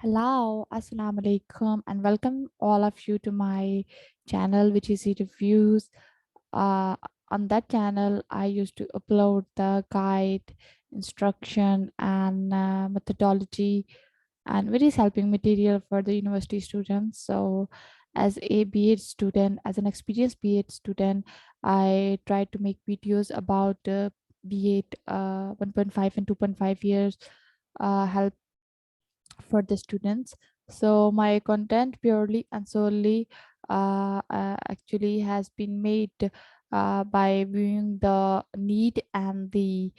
Hello, Assalamu alaikum, and welcome all of you to my channel, which is Reviews. Uh, on that channel, I used to upload the guide, instruction, and methodology, and various helping material for the university students. So, as a B.Ed student, as an experienced B.Ed student, I tried to make videos about B.Ed 1.5 and 2.5 years, help for the students. So my content purely and solely actually has been made by viewing the need and the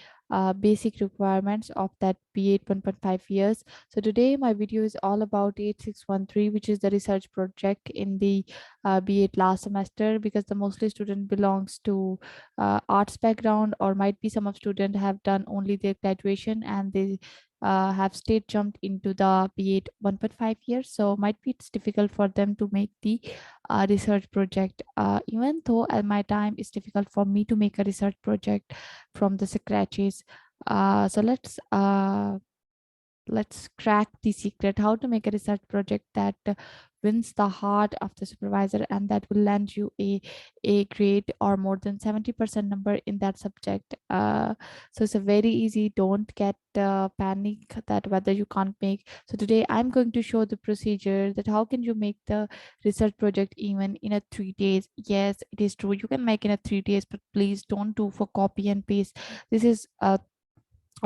basic requirements of that B8 1.5 years. So today my video is all about 8613, which is the research project in the B8 last semester, because the mostly student belongs to arts background, or might be some of student have done only their graduation and they have stayed jumped into the B8 1.5 years, so might be it's difficult for them to make the research project. Even though at my time it's difficult for me to make a research project from the scratches. So let's crack the secret how to make a research project that wins the heart of the supervisor and that will land you a grade or more than 70% number in that subject. So it's a very easy. Don't get panic that whether you can't make. So today I'm going to show the procedure that how can you make the research project even in a 3 days. Yes, it is true, you can make in a 3 days, but please don't do for copy and paste. This is a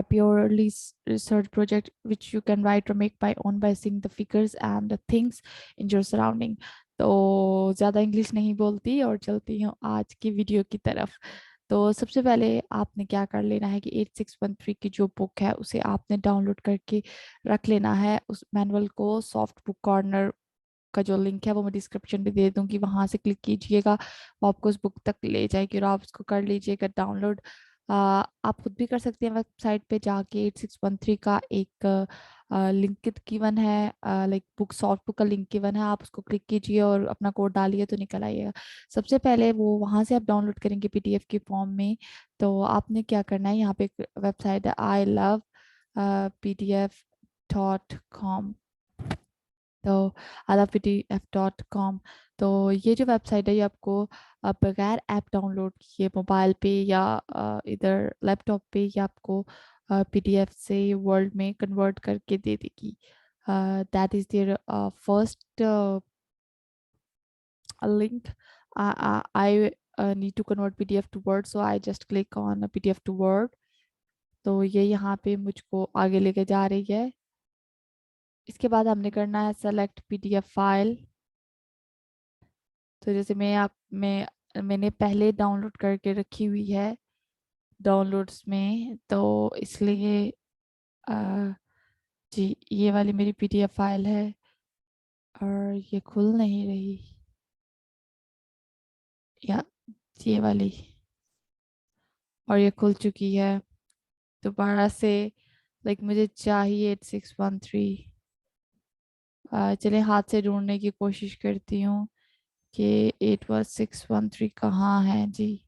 purely research project which you can write or make by own by seeing the figures and the things in your surrounding. तो ज़्यादा English नहीं बोलती और चलती हूँ आज की video की तरफ। तो सबसे पहले आपने क्या कर लेना है कि 8613 की जो बुक है उसे आपने डाउनलोड करके रख लेना है। उस मैनुअल को सॉफ्ट बुक कॉर्नर का जो लिंक है वो मैं डिस्क्रिप्शन में दे दूंगी, वहां से क्लिक कीजिएगा, वो आपको उस बुक तक ले जाएगी और आप उसको कर लीजिएगा डाउनलोड। आप खुद भी कर सकते हैं वेबसाइट पे जाके। 8613 का एक लिंक गिवन है, लाइक बुक सॉफ्ट बुक का लिंक गिवन है, आप उसको क्लिक कीजिए और अपना कोड डालिए तो निकल आइएगा। सबसे पहले वो वहां से आप डाउनलोड करेंगे पीडीएफ के फॉर्म में। तो आपने क्या करना है, यहाँ पे एक वेबसाइट है आई लव pdf.com। तो adaptpdf.com। तो ये जो वेबसाइट है ये आपको बगैर ऐप डाउनलोड किए मोबाइल पे या इधर लैपटॉप पे ये आपको पीडीएफ से वर्ड में कन्वर्ट करके दे देगी। That is there first link. I need to convert PDF to Word, so I just click on PDF to Word। तो ये यहाँ पे मुझको आगे लेके जा रही है। इसके बाद हमने करना है सेलेक्ट पीडीएफ फाइल। तो जैसे मैंने पहले डाउनलोड करके रखी हुई है डाउनलोड्स में, तो इसलिए अ, जी ये वाली मेरी पीडीएफ फाइल है और ये खुल नहीं रही, या ये वाली, और ये खुल चुकी है दोबारा से। लाइक मुझे चाहिए 8613। चलिए हाथ से ढूंढने की कोशिश करती हूँ कि 81613 कहाँ है जी।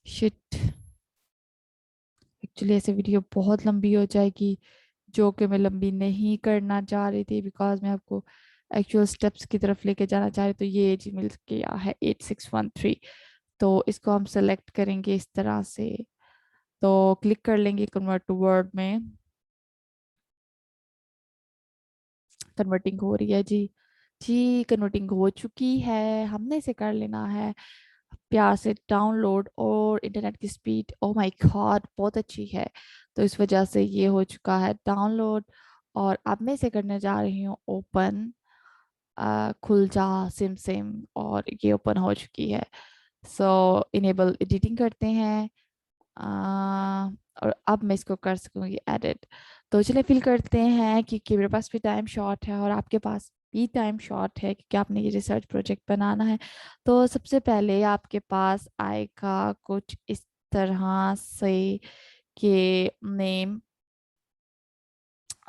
शिट, एक्चुअली ऐसे वीडियो बहुत लंबी हो जाएगी जो कि मैं लंबी नहीं करना चाह रही थी, बिकॉज मैं आपको एक्चुअल स्टेप्स की तरफ लेके जाना चाह रही। तो ये जी मिल गया है 8613। तो इसको हम सेलेक्ट करेंगे इस तरह से, तो क्लिक कर लेंगे कन्वर्ट टू वर्ड में। कन्वर्टिंग हो रही है जी। जी कन्वर्टिंग हो चुकी है, हमने इसे कर लेना है प्यार से डाउनलोड। और इंटरनेट की स्पीड ओ माय गॉड बहुत अच्छी है, तो इस वजह से ये हो चुका है डाउनलोड। और अब मैं इसे करने जा रही हूँ ओपन। खुल जा सिम सिम, और ये ओपन हो चुकी है। सो इनेबल एडिटिंग करते हैं। और अब मैं इसको कर सकूंगी एडिट। तो चलिए फिल करते हैं क्योंकि मेरे पास भी टाइम शॉर्ट है और आपके पास भी टाइम शॉर्ट है क्योंकि आपने ये रिसर्च प्रोजेक्ट बनाना है। तो सबसे पहले आपके पास आएगा कुछ इस तरह से कि name,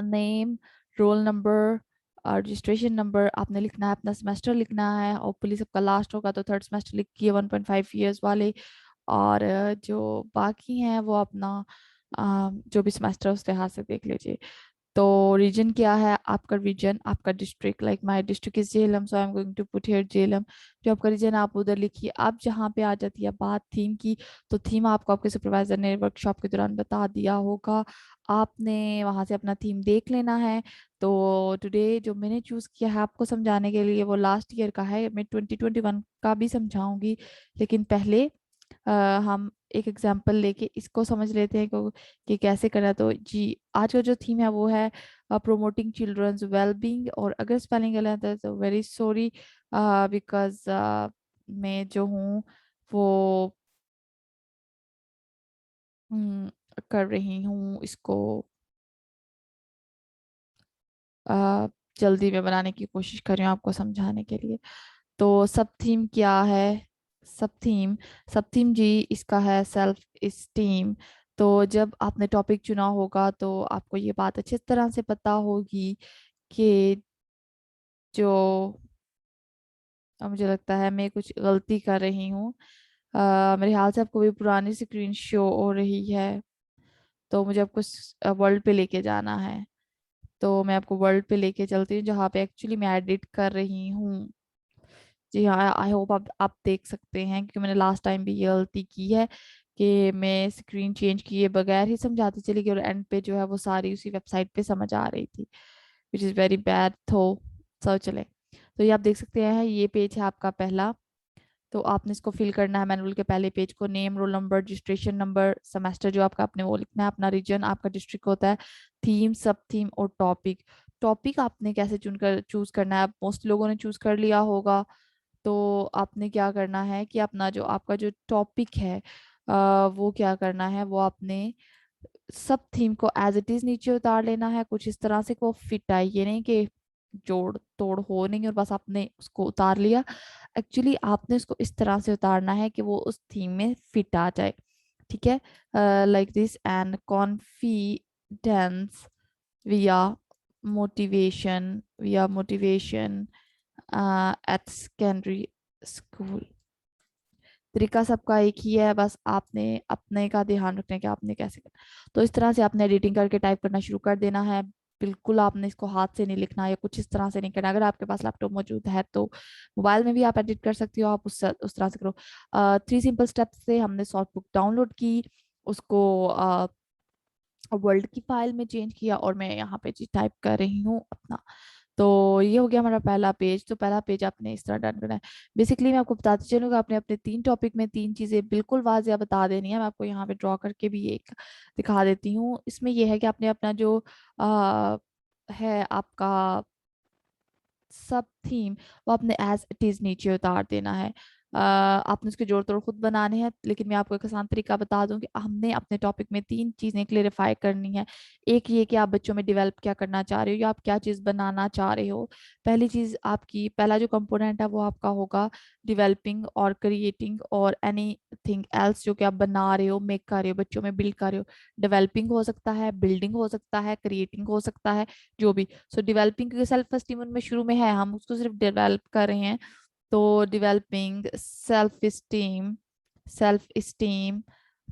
name, roll number, registration number आपने लिखना है, अपना सेमेस्टर लिखना है, और पुलिस सबका लास्ट होगा तो थर्ड सेमेस्टर लिखिए 1.5 ईयर्स वाले। और जो बाकी हैं वो अपना जो भी सेमेस्टर उस लिहाज से देख लीजिए। तो रीजन क्या है आपका? रीजन आपका district, like my district is Jhelum, so I am going to put here Jhelum. जो आपका रीजन आप उधर लिखिए। अब जहाँ पे आ जाती है बात थीम की, तो थीम आपको आपके सुपरवाइजर ने वर्कशॉप के दौरान बता दिया होगा, आपने वहां से अपना थीम देख लेना है। तो टुडे जो मैंने चूज किया है आपको समझाने के लिए वो लास्ट ईयर का है, मैं 2021 का भी समझाऊंगी, लेकिन पहले हम एक एग्जांपल लेके इसको समझ लेते हैं कि कैसे करना है। तो जी आज का जो थीम है वो है प्रोमोटिंग चिल्ड्रंस वेलबींग, और अगर स्पेलिंग गलत है तो वेरी सॉरी, बिकॉज मैं जो हूँ वो कर रही हूँ इसको अ, जल्दी में बनाने की कोशिश कर रही हूँ आपको समझाने के लिए। तो सब थीम क्या है? सब थीम, सब थीम जी इसका है सेल्फ इस्टीम। तो जब आपने टॉपिक चुना होगा तो आपको ये बात अच्छी तरह से पता होगी कि जो मुझे लगता है मैं कुछ गलती कर रही हूँ। मेरे ख्याल से आपको भी पुरानी स्क्रीन शो हो रही है, तो मुझे आपको वर्ल्ड पे लेके जाना है। तो मैं आपको वर्ल्ड पे लेके चलती हूँ जहाँ पे एक्चुअली मैं एडिट कर रही हूँ। जी हाँ, आई होप आप देख सकते हैं, क्योंकि मैंने लास्ट टाइम भी ये गलती की है कि मैं स्क्रीन चेंज किए बगैर ही समझाती चली गई, और एंड पे जो है वो सारी उसी वेबसाइट पे समझ आ रही थी, विच इज़ वेरी बैड। तो चले, तो ये आप देख सकते हैं, ये पेज है आपका पहला। तो आपने इसको फिल करना है मैनुअल के पहले पेज को। Name, roll number, registration number, semester जो आपका आपने वो लिखना है, अपना रीजन, आपका डिस्ट्रिक्ट होता है, थीम, सब थीम और टॉपिक। टॉपिक आपने कैसे चूज करना है? मोस्ट लोगों ने चूज कर लिया होगा। तो आपने क्या करना है कि अपना जो आपका जो टॉपिक है वो क्या करना है, वो आपने सब थीम को एज इट इज नीचे उतार लेना है, कुछ इस तरह से को फिट आए, ये नहीं कि जोड़ तोड़ हो नहीं और बस आपने उसको उतार लिया। एक्चुअली आपने उसको इस तरह से उतारना है कि वो उस थीम में फिट आ जाए। ठीक है, लाइक दिस एंड कॉन्फिडेंस विया मोटिवेशन एट सेकेंडरी स्कूल। तरीका सबका एक ही है, बस आपने अपने का ध्यान रखना है कि आपने कैसे करना। तो इस तरह से आपने एडिटिंग करके टाइप करना शुरू कर देना है। बिल्कुल आपने इसको हाथ से नहीं लिखना या कुछ इस तरह से नहीं करना। अगर आपके पास लैपटॉप मौजूद है तो मोबाइल में भी आप एडिट कर सकती हो, आप उस तरह से करो। 3 सिंपल स्टेप्स से हमने सॉर्ट बुक डाउनलोड की, उसको वर्ल्ड की फाइल में चेंज किया, और मैं यहाँ पे टाइप कर रही हूँ अपना। तो ये हो गया हमारा पहला पेज। तो पहला पेज आपने इस तरह डन करना है। बेसिकली मैं आपको बताती चलूंगा, आपने अपने 3 टॉपिक में 3 चीजें बिल्कुल वाजिया बता देनी है। मैं आपको यहाँ पे ड्रॉ करके भी एक दिखा देती हूँ। इसमें यह है कि आपने अपना जो है आपका सब थीम, वो आपने एज इट इज नीचे उतार देना है। आपने उसके जोड़ तोड़ खुद बनाने हैं, लेकिन मैं आपको एक आसान तरीका बता दूं कि हमने अपने टॉपिक में 3 चीजें क्लेरिफाई करनी है। एक ये कि आप बच्चों में डेवलप क्या करना चाह रहे हो या आप क्या चीज बनाना चाह रहे हो। पहली चीज आपकी, पहला जो कंपोनेंट है वो आपका होगा डेवलपिंग और क्रिएटिंग और एनी थिंग एल्स जो कि आप बना रहे हो, मेक कर रहे हो, बच्चों में बिल्ड कर रहे हो। डेवलपिंग हो सकता है, बिल्डिंग हो सकता है, क्रिएटिंग हो सकता है, जो भी। सो डेवलपिंग, क्योंकि सेल्फ एस्टीम उनमें शुरू में है, हम उसको सिर्फ डेवलप कर रहे हैं। तो डेवलपिंग सेल्फ स्टीम,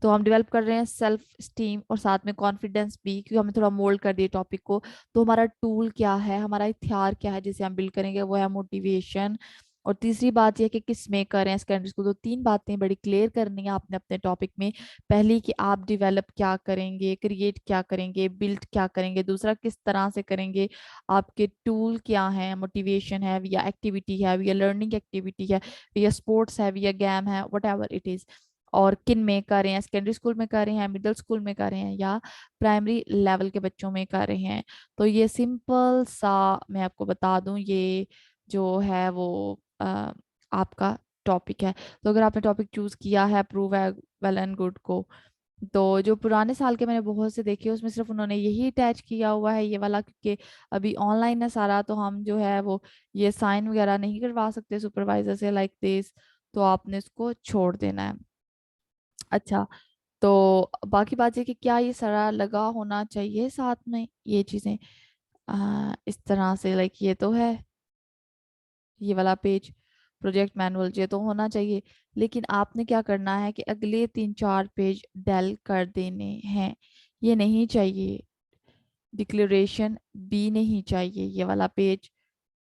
तो हम डेवलप कर रहे हैं सेल्फ स्टीम और साथ में कॉन्फिडेंस भी, क्योंकि हमने थोड़ा मोल्ड कर दिया टॉपिक को। तो हमारा टूल क्या है, हमारा हथियार क्या है जिसे हम बिल्ड करेंगे, वो है मोटिवेशन। और तीसरी बात यह कि किस में करें सेकेंडरी स्कूल। तो 3 बातें बड़ी क्लियर करनी है आपने अपने टॉपिक में। पहली कि आप डेवलप क्या करेंगे, क्रिएट क्या करेंगे, बिल्ड क्या करेंगे। दूसरा किस तरह से करेंगे, आपके टूल क्या हैं, मोटिवेशन है या एक्टिविटी है या लर्निंग एक्टिविटी है या स्पोर्ट्स है या गेम है, वट एवर इट इज। और किन में कर रहे हैं, सेकेंडरी स्कूल में कर रहे हैं, मिडिल स्कूल में कर रहे हैं या प्राइमरी लेवल के बच्चों में कर रहे हैं। तो ये सिंपल सा मैं आपको बता दूं, ये जो है वो आपका टॉपिक है। तो अगर आपने टॉपिक चूज किया है प्रूव है वेल एंड गुड को, तो जो पुराने साल के मैंने बहुत से देखे उसमें सिर्फ उन्होंने यही अटैच किया हुआ है ये वाला, क्योंकि अभी ऑनलाइन है सारा, तो हम जो है वो ये साइन वगैरह नहीं करवा सकते सुपरवाइजर से लाइक दिस। तो आपने इसको छोड़ देना है। अच्छा, तो बाकी बात है कि क्या ये सारा लगा होना चाहिए साथ में ये चीजें, इस तरह से लाइक ये तो है, ये वाला पेज प्रोजेक्ट मैनुअल ये तो होना चाहिए। लेकिन आपने क्या करना है कि अगले 3-4 पेज डेल कर देने हैं। ये नहीं चाहिए, डिक्लेरेशन भी नहीं चाहिए, ये वाला पेज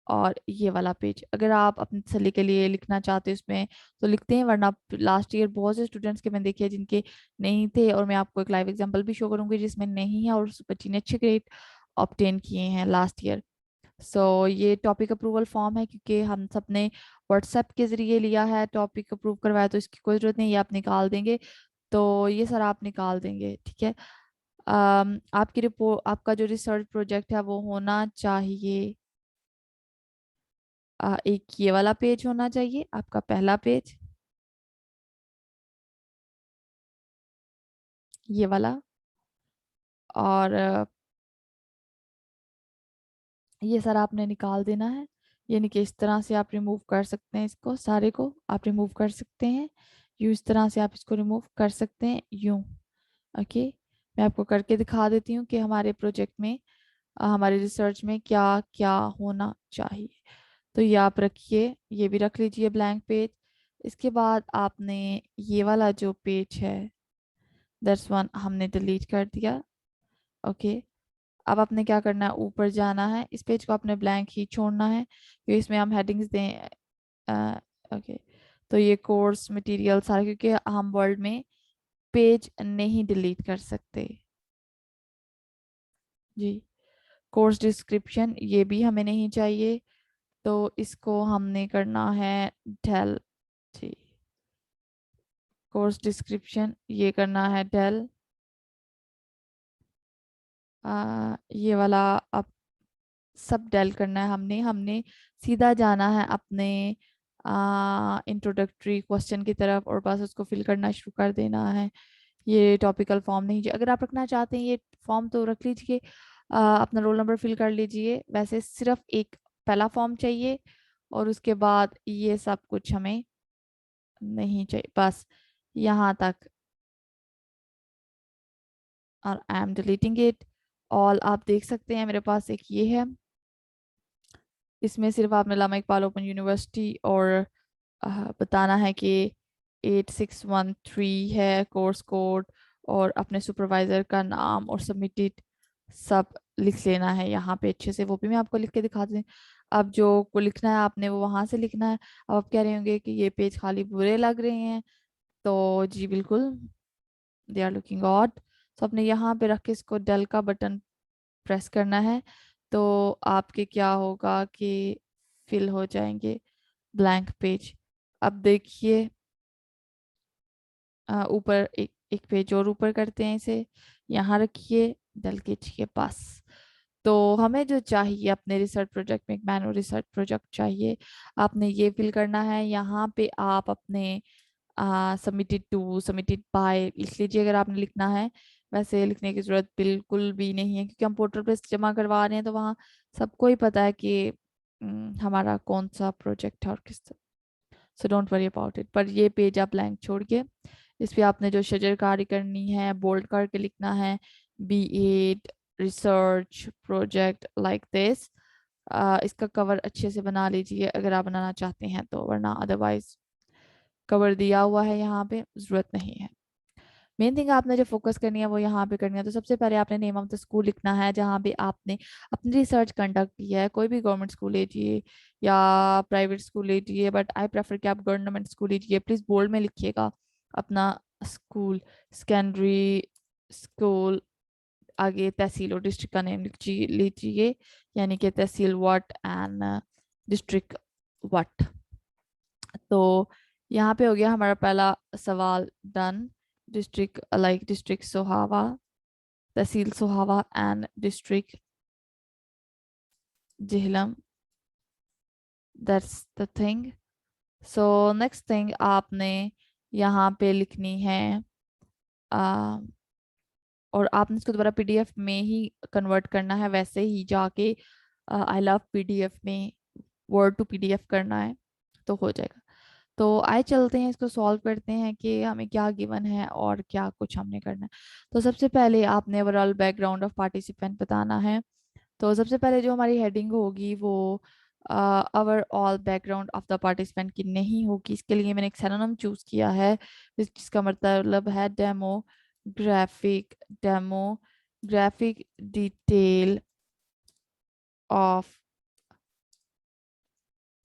और ये वाला पेज। अगर आप अपने तसल्ली के लिए लिखना चाहते हो इसमें तो लिखते हैं, वरना लास्ट ईयर बहुत से स्टूडेंट्स के मैंने देखे हैं जिनके नहीं थे, और मैं आपको एक लाइव एग्जांपल भी शो करूंगी जिसमें नहीं है और उस बच्ची ने अच्छे ग्रेड ऑब्टेन किए हैं लास्ट ईयर। सो ये टॉपिक अप्रूवल फॉर्म है, क्योंकि हम सब ने व्हाट्सएप के जरिए लिया है, टॉपिक अप्रूव करवाया, तो इसकी कोई जरूरत नहीं, ये आप निकाल देंगे। तो ये सर आप निकाल देंगे, ठीक है। आपकी रिपोर्ट, आपका जो रिसर्च प्रोजेक्ट है वो होना चाहिए, एक ये वाला पेज होना चाहिए, आपका पहला पेज, ये वाला। और ये सर आपने निकाल देना है, यानी कि इस तरह से आप रिमूव कर सकते हैं, इसको सारे को आप रिमूव कर सकते हैं, यूं इस तरह से आप इसको रिमूव कर सकते हैं, यूं। ओके, मैं आपको करके दिखा देती हूँ कि हमारे प्रोजेक्ट में, हमारे रिसर्च में क्या क्या होना चाहिए। तो ये आप रखिए, ये भी रख लीजिए ब्लैंक पेज। इसके बाद आपने ये वाला जो पेज है, दैट्स वन, हमने डिलीट कर दिया। ओके, अब आपने क्या करना है, ऊपर जाना है, इस पेज को आपने ब्लैंक ही छोड़ना है क्योंकि इसमें हम हेडिंग्स दें। ओके, तो ये कोर्स मटेरियल सारा, क्योंकि हम वर्ड में पेज नहीं डिलीट कर सकते जी। कोर्स डिस्क्रिप्शन ये भी हमें नहीं चाहिए, तो इसको हमने करना है डेल जी। कोर्स डिस्क्रिप्शन ये करना है डेल, ये वाला अब सब डेल करना है हमने हमने सीधा जाना है अपने इंट्रोडक्टरी क्वेश्चन की तरफ, और बस उसको फिल करना शुरू कर देना है। ये टॉपिकल फॉर्म नहीं चाहिए, अगर आप रखना चाहते हैं ये फॉर्म तो रख लीजिए, अपना रोल नंबर फिल कर लीजिए, वैसे सिर्फ एक पहला फॉर्म चाहिए, और उसके बाद ये सब कुछ हमें नहीं चाहिए, बस यहाँ तक। और I am deleting it all, आप देख सकते हैं मेरे पास एक ये है, इसमें सिर्फ आपने लामा इकबाल ओपन यूनिवर्सिटी और बताना है कि 8613 है कोर्स कोड, और अपने सुपरवाइजर का नाम और सबमिटेड सब लिख लेना है यहाँ पे अच्छे से, वो भी मैं आपको लिख के दिखा दूँ। अब जो को लिखना है आपने वो वहां से लिखना है। अब आप कह रहे होंगे कि ये पेज खाली बुरे लग रहे हैं, तो जी बिल्कुल, दे आर लुकिंग ऑड। तो आपने यहाँ पे रख के इसको डेल का बटन प्रेस करना है, तो आपके क्या होगा कि फिल हो जाएंगे ब्लैंक पेज। अब देखिए, ऊपर एक एक पेज और ऊपर करते हैं, इसे यहाँ रखिए डल के पास। तो हमें जो चाहिए अपने रिसर्च प्रोजेक्ट में, एक मैनुअल रिसर्च प्रोजेक्ट चाहिए, आपने ये फिल करना है। यहाँ पे आप अपने सबमिटेड टू, सबमिटेड बाय लिख लीजिए अगर आपने लिखना है, वैसे लिखने की जरूरत बिल्कुल भी नहीं है क्योंकि हम पोर्टल पे जमा करवा रहे हैं, तो वहाँ सबको ही पता है कि हमारा कौन सा प्रोजेक्ट है और किस। So don't worry about it, पर ये पेज आप ब्लैंक छोड़ के इस पे आपने जो शजरकारी करनी है बोल्ड करके लिखना है, B Ed research project like this. इसका कवर अच्छे से बना लीजिए अगर आप बनाना चाहते हैं तो, वरना अदरवाइज कवर दिया हुआ है, यहाँ पे जरूरत नहीं है। मेन थिंग आपने जो फोकस करनी है वो यहाँ पे करनी है। तो सबसे पहले आपने नेम ऑफ द स्कूल लिखना है जहाँ पे आपने अपनी रिसर्च कंडक्ट की है, कोई भी गवर्नमेंट स्कूल लीजिए या प्राइवेट स्कूल लीजिए, बट आई प्रेफर कि आप गवर्नमेंट स्कूल लीजिए। प्लीज बोल्ड में लिखिएगा अपना स्कूल, सेकेंडरी स्कूल, आगे तहसील और डिस्ट्रिक्ट का नेम लीजिए, यानी कि tehsil what and district what. तो यहाँ पे हो गया हमारा पहला सवाल done. District like district Sohawa, tehsil Sohawa and district Jhelum, that's the thing. So next thing आपने यहाँ पे लिखनी है, आ, और आपने इसको दोबारा पीडीएफ में ही कन्वर्ट करना है, वैसे ही जाके आई लव पीडीएफ में वर्ड टू पीडीएफ करना है तो हो जाएगा। तो आए चलते हैं इसको सॉल्व करते हैं कि हमें क्या गिवन है और क्या कुछ हमने करना है। तो सबसे पहले आपने ओवरऑल बैकग्राउंड ऑफ पार्टिसिपेंट बताना है। तो सबसे पहले जो हमारी हेडिंग होगी वो overall background of the participant की नहीं होगी, इसके लिए मैंने एक सिनोनिम चूज किया है जिसका मतलब है demo graphic demo, graphic detail of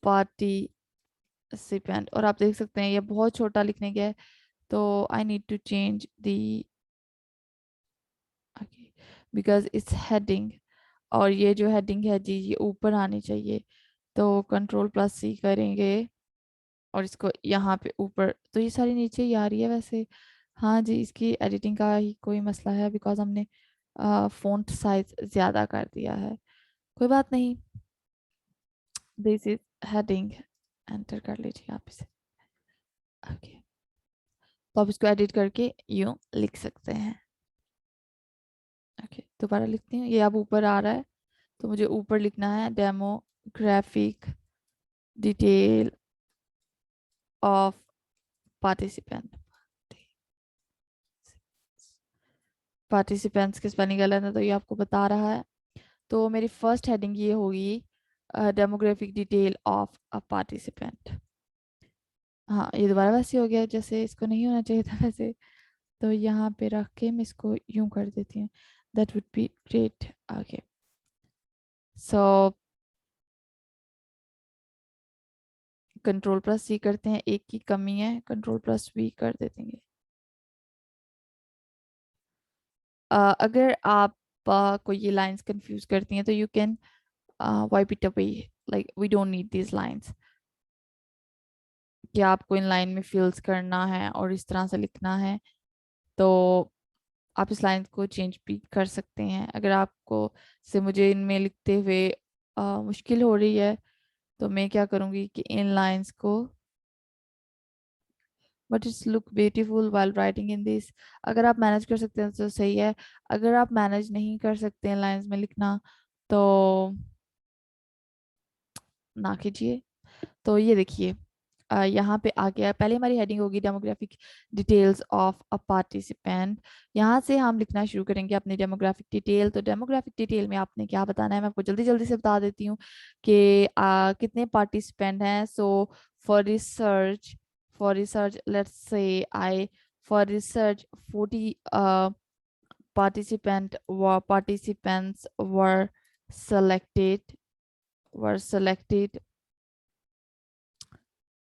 participant। और आप देख सकते हैं ये बहुत छोटा लिखने गया है, तो I need to change the, because it's heading, और ये जो हेडिंग है जी ये ऊपर आनी चाहिए। तो कंट्रोल+C करेंगे और इसको यहाँ पे ऊपर, तो ये सारी नीचे ही आ रही है वैसे। हाँ जी, इसकी एडिटिंग का ही कोई मसला है, बिकॉज हमने फ़ॉन्ट साइज ज़्यादा कर दिया है। कोई बात नहीं, दिस इज हेडिंग, एंटर कर लीजिए आप इसे। ओके, तो आप इसको एडिट करके यूँ लिख सकते हैं। ओके, दोबारा लिखते हैं, ये अब ऊपर आ रहा है, तो मुझे ऊपर लिखना है demo graphic detail of participant. Participants की स्पेलिंग गलत है तो ये आपको बता रहा है। तो मेरी फर्स्ट हेडिंग ये होगी demographic detail of a participant. हाँ, ये दोबारा वैसे हो गया जैसे इसको नहीं होना चाहिए था वैसे। तो यहाँ पे रख के मैं इसको यूं कर देती हूँ, that would be great. Okay, so control C करते हैं, एक की कमी है, कंट्रोल+V कर देंगे। अगर आप को ये लाइंस कंफ्यूज करती हैं तो you can wipe it away, like we don't need this lines, कि आपको इन लाइन में फिल्स करना है और इस तरह से लिखना है, तो आप इस लाइन को चेंज भी कर सकते हैं। अगर आपको से मुझे इनमें लिखते हुए मुश्किल हो रही है, तो मैं क्या करूँगी कि इन लाइंस को, but it's look beautiful while writing in this, अगर आप मैनेज कर सकते हैं तो सही है। अगर आप मैनेज नहीं कर सकते हैं लाइंस में लिखना, तो ना कीजिए। तो ये देखिए, यहाँ पे आ गया, पहले हमारी हेडिंग होगी demographic details of a participant. यहाँ से हम लिखना शुरू करेंगे अपनी डेमोग्राफिक डिटेल। तो डेमोग्राफिक डिटेल में आपने क्या बताना है, मैं आपको जल्दी जल्दी से बता देती हूँ कि कितने पार्टिसिपेंट हैं। So for research let's say I, for research 40 participants were selected,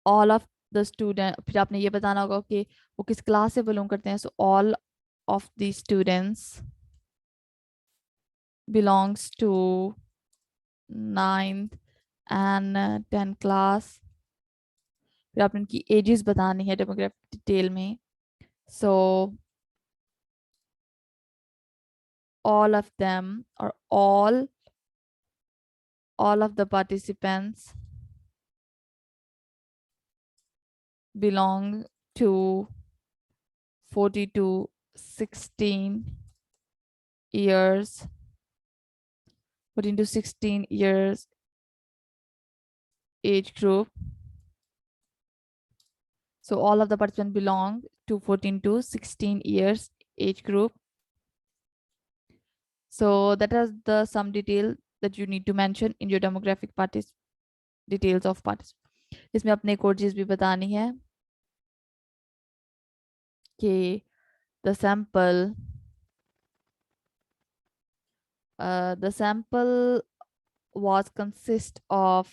all of the student. फिर आपने ये बताना होगा कि वो किस क्लास से बिलोंग करते हैं। So all of the students belongs to 9th and 10th class. फिर आपने उनकी एजेस बतानी है डेमोग्राफिक डिटेल में। सो ऑल ऑफ देम, और all of the participants belong to 40 to 16 years, 14 to 16 years age group. So all of the participants belong to 14 to 16 years age group. So that is the some detail that you need to mention in your demographic parties details of parties. इसमें अपने एक और चीज भी बतानी है कि the sample was consist of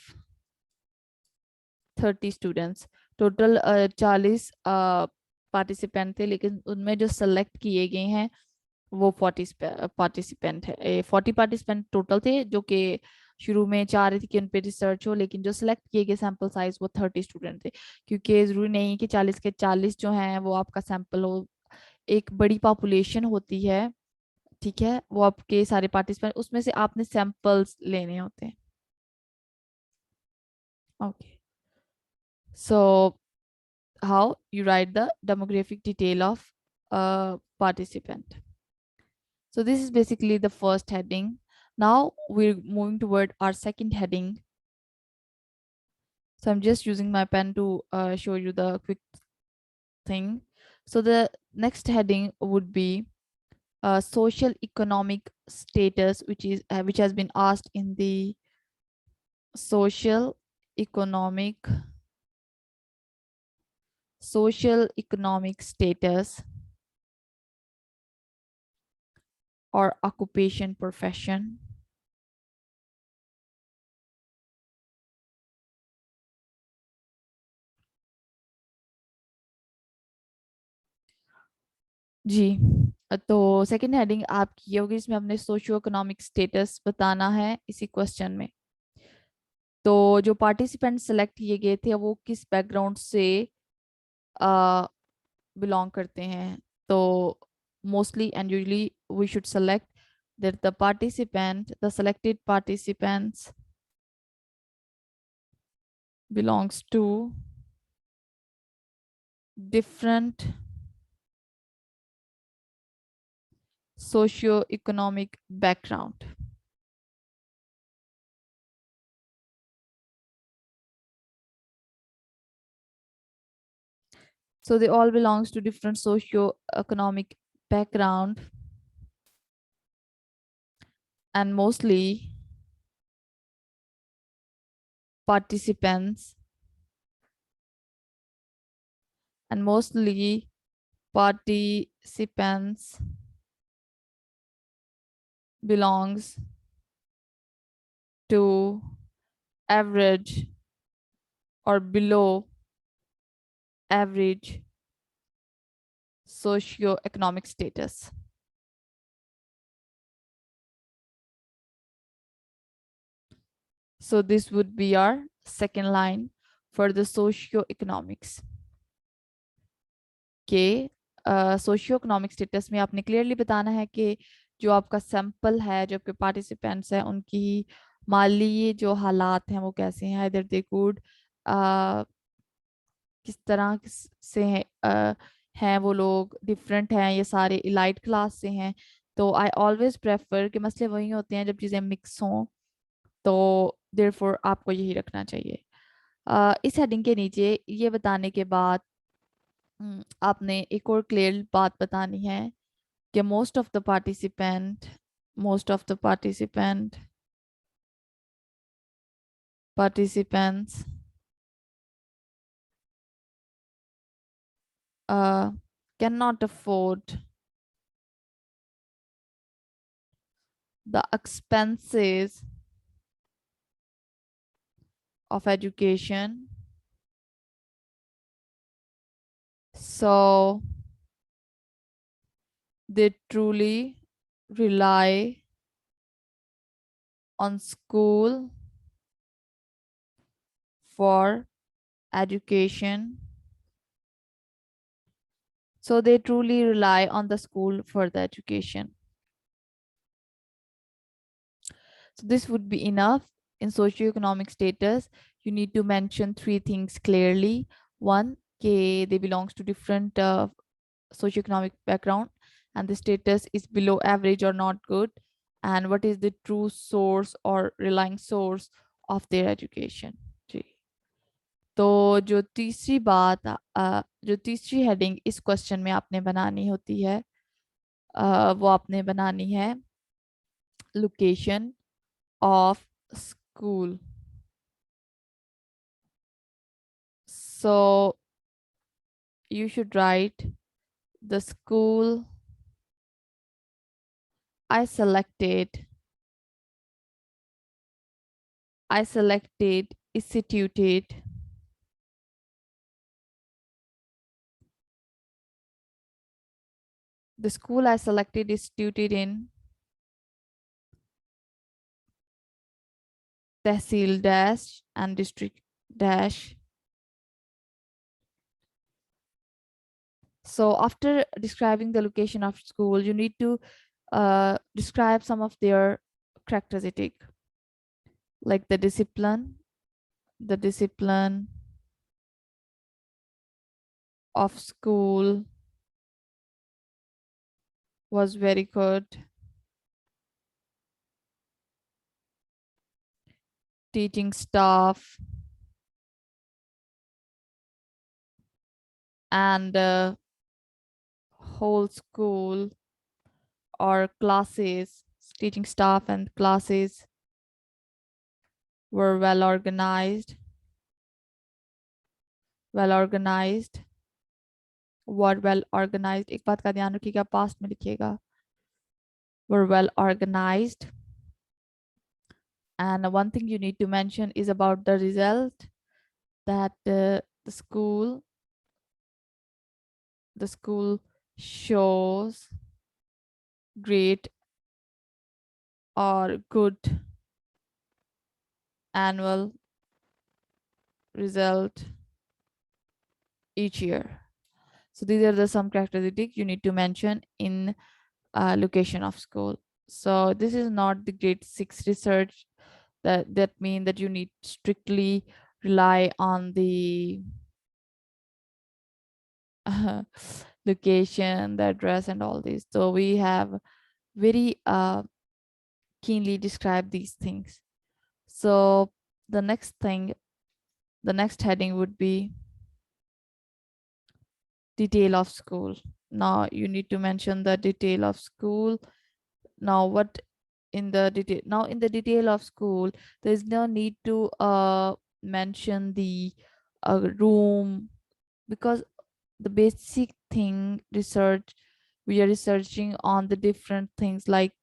30 students. Total 40 participant थे, लेकिन उनमें जो सेलेक्ट किए गए हैं वो 40 पार्टिसिपेंट है। 40 पार्टिसिपेंट टोटल थे, जो कि शुरू में चाह रही थी कि उन पे रिसर्च हो, लेकिन जो सिलेक्ट किए गए सैंपल साइज वो 30 स्टूडेंट थे, क्योंकि जरूरी नहीं कि 40 के 40 जो हैं वो आपका सैंपल हो। एक बड़ी पॉपुलेशन होती है, ठीक है, वो आपके सारे पार्टिसिपेंट, उसमें से आपने सैंपल्स लेने होते हैं। Okay, so how you write the demographic detail of a participant. So this is basically the first heading. Now we're moving toward our second heading. So I'm just using my pen to show you the quick thing. So the next heading would be social economic status, which has been asked in the social economic social economic status or occupation, profession. जी। तो second heading आपकी ये होगी, इसमें हमने socio economic status बताना है इसी question में। तो जो पार्टिसिपेंट सेलेक्ट किए गए थे वो किस बैकग्राउंड से बिलोंग करते हैं। तो mostly and usually we should select that the selected participants belongs to different socio-economic background. So they all belongs to different socio-economic background, and mostly participants and mostly participants belongs to average or below average socio-economic status. So this would be our second line for the socio-economics. के socio economic status में आपने clearly बताना है कि जो आपका sample है, जो आपके पार्टिसिपेंट्स हैं, उनकी माली जो हालात हैं वो कैसे हैं, इधर दे गुड, किस तरह से हैं वो लोग, डिफरेंट हैं, ये सारे इलाइट क्लास से हैं। तो आई ऑलवेज प्रेफर कि मसले वही होते हैं जब चीज़ें मिक्स हों, तो देयरफॉर आपको यही रखना चाहिए। इस हेडिंग के नीचे ये बताने के बाद आपने एक और क्लियर बात बतानी है कि most of the participants cannot afford the expenses of education, so they truly rely on school for education. So they truly rely on the school for the education. So this would be enough. In socioeconomic status, you need to mention three things clearly. One, they belongs to different socioeconomic background, and the status is below average or not good, and what is the true source or relying source of their education. जी। तो जो तीसरी heading इस question में आपने बनानी होती है, वो आपने बनानी है location of school. So you should write the school I selected. Is situated The school I selected is situated in Tehsil dash and district dash. So after describing the location of school, you need to describe some of their characteristic, like the discipline of school was very good. Teaching staff and whole school or classes, teaching staff and classes were well organized. Word well organized, एक बात का ध्यान रखिएगा, past में लिखिएगा. were well organized. And one thing you need to mention is about the result, that the school shows great or good annual result each year. So these are the some characteristics you need to mention in location of school. So this is not the grade 6 research that mean that you need strictly rely on the location, the address, and all these. So we have very keenly described these things. So the next thing, the next heading would be detail of school. Now you need to mention the detail of school. Now what in the detail, now in the detail of school, there is no need to mention the room, because the basic thing research, we are researching on the different things like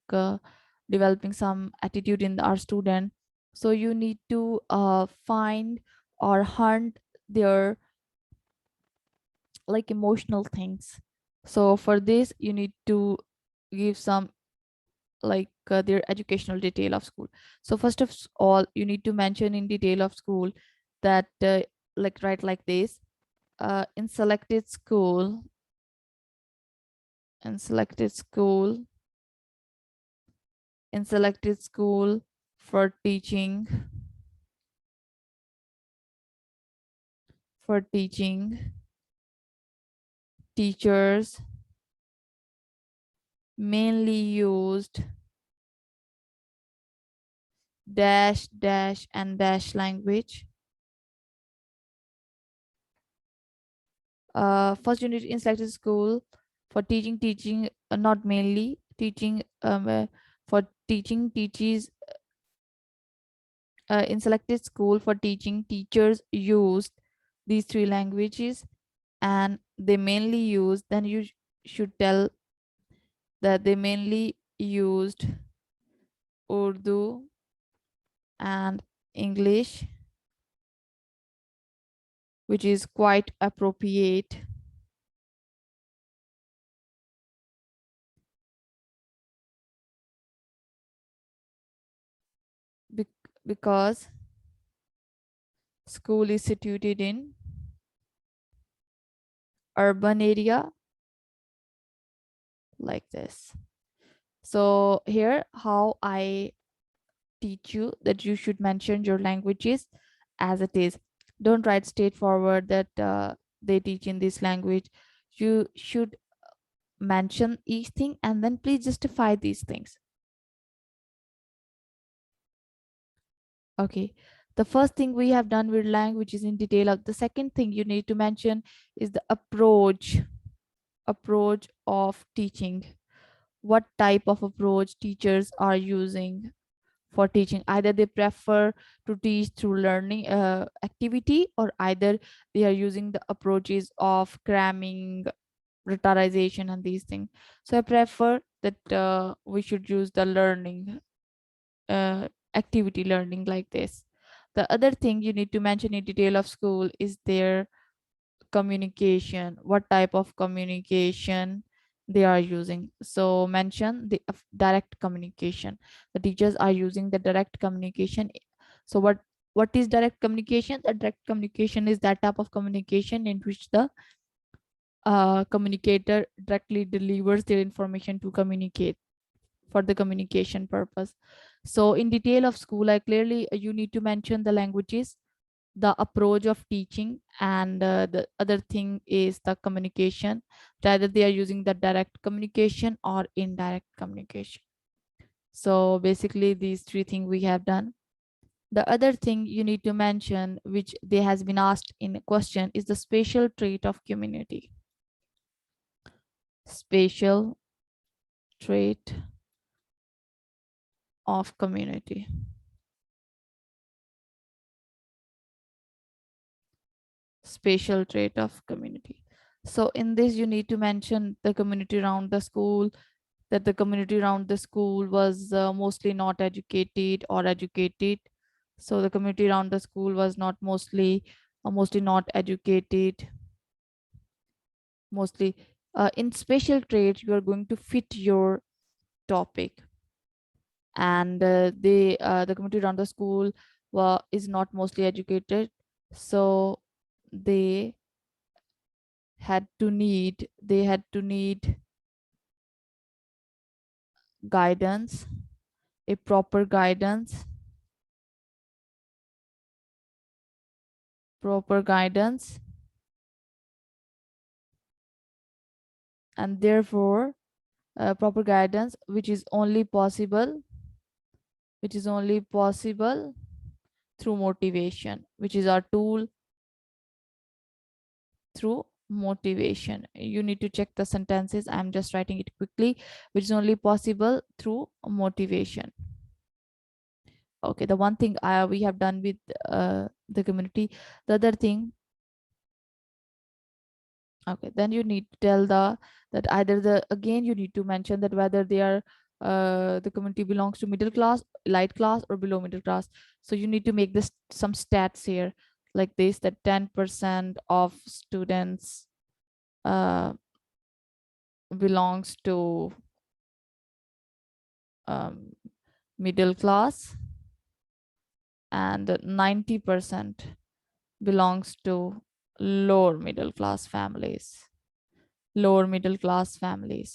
developing some attitude in our student. So you need to find or hunt their like emotional things. So for this you need to give some like their educational detail of school. So first of all you need to mention in detail of school that like write like this, in selected school, in selected school, in selected school for teaching, for teaching teachers mainly used dash dash and dash language. First unit in selected school for teaching, not mainly teaching, for teaching teaches, in selected school for teaching teachers used these three languages, and they mainly use, then you should tell that they mainly used Urdu and English, which is quite appropriate because school is situated in urban area like this. So here how I teach you that you should mention your languages as it is. Don't write straightforward that they teach in this language. You should mention each thing and then please justify these things. Okay, the first thing we have done with languages in detail. Of the second thing you need to mention is the approach of teaching. What type of approach teachers are using for teaching? Either they prefer to teach through learning activity, or either they are using the approaches of cramming, rhetorization, and these things. So I prefer that we should use the learning, activity learning like this. The other thing you need to mention in detail of school is their communication, what type of communication they are using. So mention the direct communication. The teachers are using the direct communication. So what is direct communication? The direct communication is that type of communication in which the communicator directly delivers their information to communicate for the communication purpose. So in detail of school, I clearly you need to mention the languages, the approach of teaching, and the other thing is the communication, either they are using the direct communication or indirect communication. So basically these three things we have done. The other thing you need to mention, which they has been asked in a question, is the spatial trait of community. Spatial trait of community. Spatial trait of community. So in this you need to mention the community around the school, that the community around the school was mostly not educated or educated. So the community around the school was not mostly not educated, mostly in special traits you are going to fit your topic. And the community around the school is not mostly educated, so they they had to need guidance, a proper guidance, and therefore proper guidance which is only possible through motivation, which is our tool, through motivation. You need to check the sentences, I'm just writing it quickly. Which is only possible through motivation. Okay, the one thing we have done with the community. The other thing, okay, then you need to tell that either the again you need to mention that whether they are the community belongs to middle class, light class, or below middle class. So you need to make this some stats here, like this, that 10% of students uh, belongs to um, middle class, and 90% belongs to lower middle class families,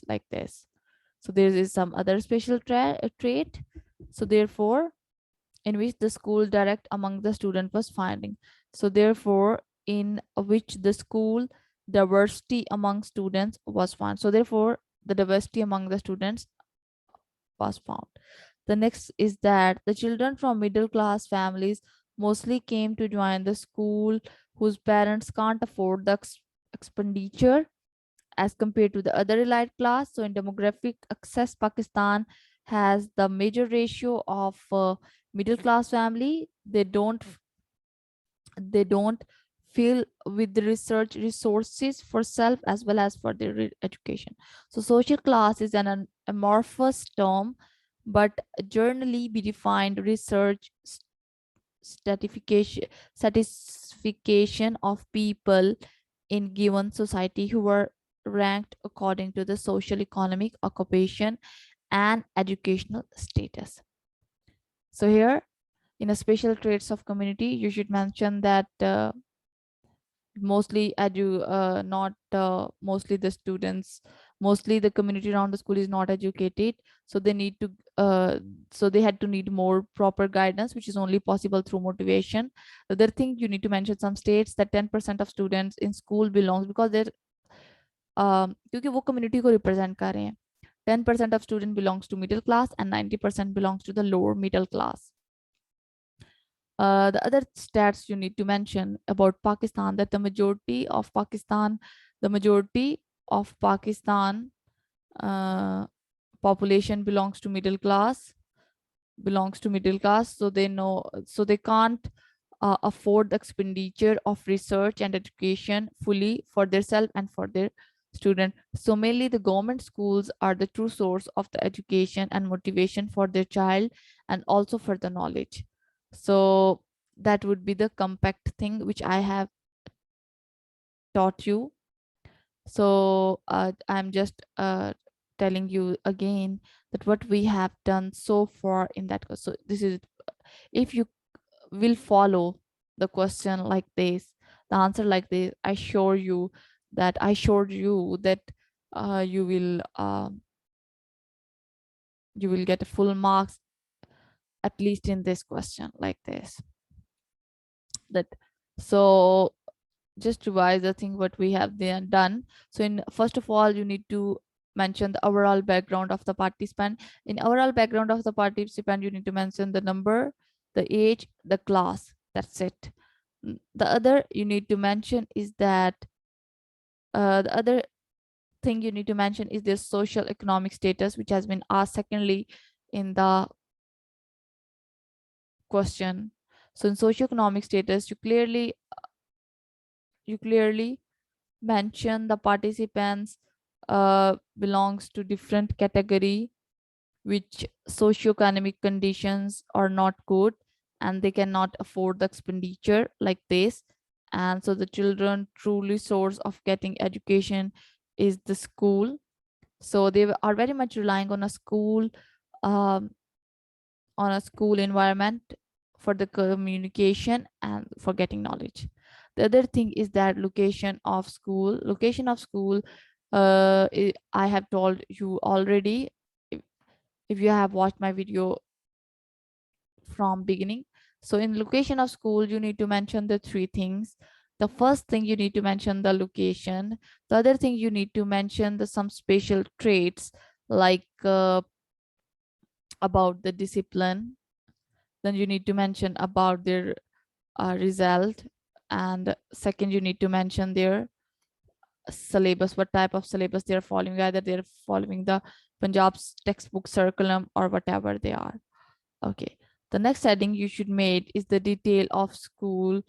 like this. So there is some other special trait, so therefore, in which the school direct among the student was finding. So therefore, in which the school diversity among students was found. So therefore, the diversity among the students was found. The next is that the children from middle class families mostly came to join the school whose parents can't afford the expenditure as compared to the other elite class. So in demographic access, Pakistan has the major ratio of middle class family. They don't feel with the research resources for self as well as for their education. So social class is an amorphous term, but generally be defined research stratification stratification of people in given society who were ranked according to the social, economic, occupation, and educational status. So here, in a special traits of community, you should mention that not mostly the students, mostly the community around the school is not educated, so they had to need more proper guidance, which is only possible through motivation. The other thing, you need to mention some states that 10% of students in school belongs, because they're क्योंकि वो community को represent कर रहे हैं. 10% of student belongs to middle class and 90% belongs to the lower middle class. The other stats you need to mention about Pakistan, that the majority of Pakistan uh, population belongs to middle class, so they can't afford the expenditure of research and education fully for themselves and for their student. So mainly the government schools are the true source of the education and motivation for their child, and also for the knowledge. So that would be the compact thing which I have taught you. So I'm just telling you again that what we have done so far in that course. So this is, if you will follow the question like this, the answer like this, I showed you that you will get full marks, at least in this question like this. That so just revise the thing what we have then done. So in first of all, you need to mention the overall background of the participant. In overall background of the participant, you need to mention the number, the age, the class. That's it. The other you need to mention is that the other thing you need to mention is their social economic status, which has been asked secondly in the question. So in socioeconomic status, you clearly mention the participants belongs to different category, which socioeconomic conditions are not good and they cannot afford the expenditure like this. And so the children truly source of getting education is the school. So they are very much relying um, on a school environment for the communication and for getting knowledge. The other thing is that location of school, I have told you already. if if you have watched my video from beginning. So in location of school, you need to mention the three things. The first thing, you need to mention the location. The other thing, you need to mention the some special traits, like about the discipline. Then you need to mention about their result. And second, you need to mention their syllabus, what type of syllabus they are following, either they're following the Punjab's textbook curriculum or whatever they are. Okay, the next heading you should make is the detail of school.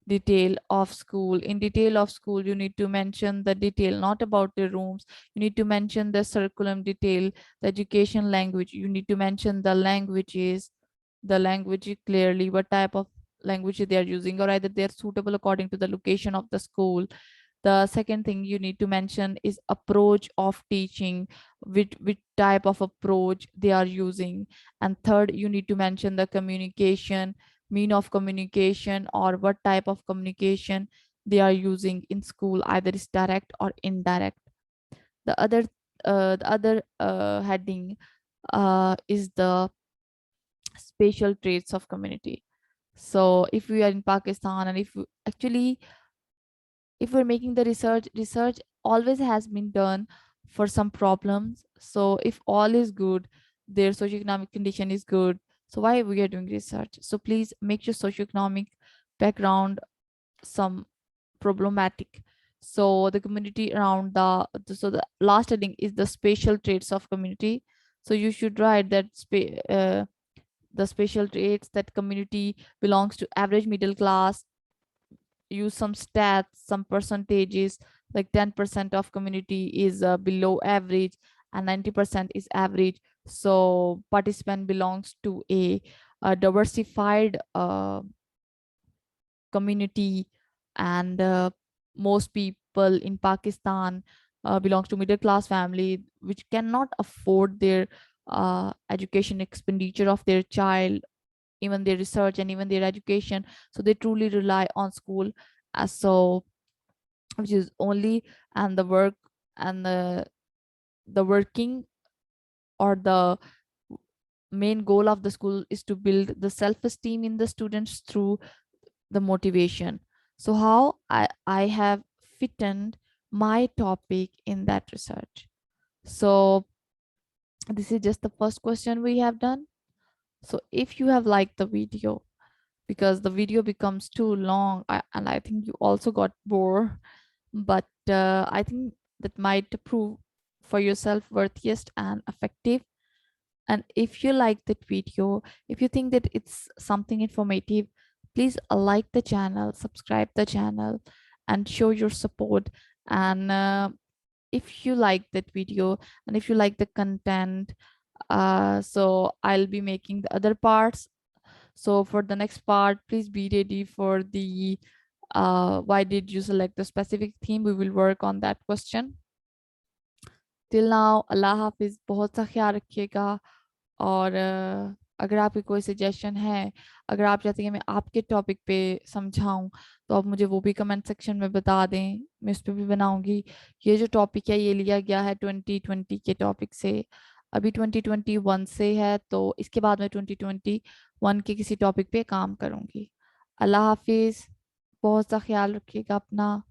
Detail of school. In detail of school, you need to mention the detail, not about the rooms. You need to mention the curriculum detail, the education language. You need to mention the language clearly, what type of language they are using, or either they are suitable according to the location of the school. The second thing you need to mention is approach of teaching, which type of approach they are using. And third, you need to mention the communication, mean of communication, or what type of communication they are using in school, either is direct or indirect. The other heading is the spatial traits of community. So if we are in Pakistan, and if we're making the research always has been done for some problems. So if all is good, their socioeconomic condition is good, so why we are doing research? So please make your socioeconomic background some problematic. So the community around so the last heading is the spatial traits of community. So you should write that the spatial traits, that community belongs to average middle class. Use some stats, some percentages, like 10% of community is below average and 90% is average. So participant belongs to a diversified community. And most people in Pakistan belongs to middle class family, which cannot afford their education expenditure of their child, even their research and even their education. So they truly rely on school as so, which is only, and the work, and the working, or the main goal of the school is to build the self-esteem in the students through the motivation. So how I have fitted my topic in that research. So this is just the first question we have done. So if you have liked the video, because the video becomes too long, and I think you also got bored, but I think that might prove for yourself worthiest and effective. And if you like that video, if you think that it's something informative, please like the channel, subscribe the channel, and show your support. And if you like that video, and if you like the content, so I'll be making the other parts. So for the next part, please be ready for the why did you select the specific theme. We will work on that question. Till now, अल्लाह हाफिज, बहुत सा ख्याल रखिएगा। और अगर आपके कोई suggestion है, अगर आप चाहते हैं कि मैं आपके टॉपिक पे समझाऊं, तो आप मुझे वो भी कमेंट सेक्शन में बता दें, मैं उस पर भी बनाऊंगी। ये जो टॉपिक है ये लिया गया है 2020 के टॉपिक से। अभी 2021 से है, तो इसके बाद मैं 2021 के किसी टॉपिक पे काम करूंगी। अल्लाह हाफिज, बहुत सा ख्याल रखिएगा अपना।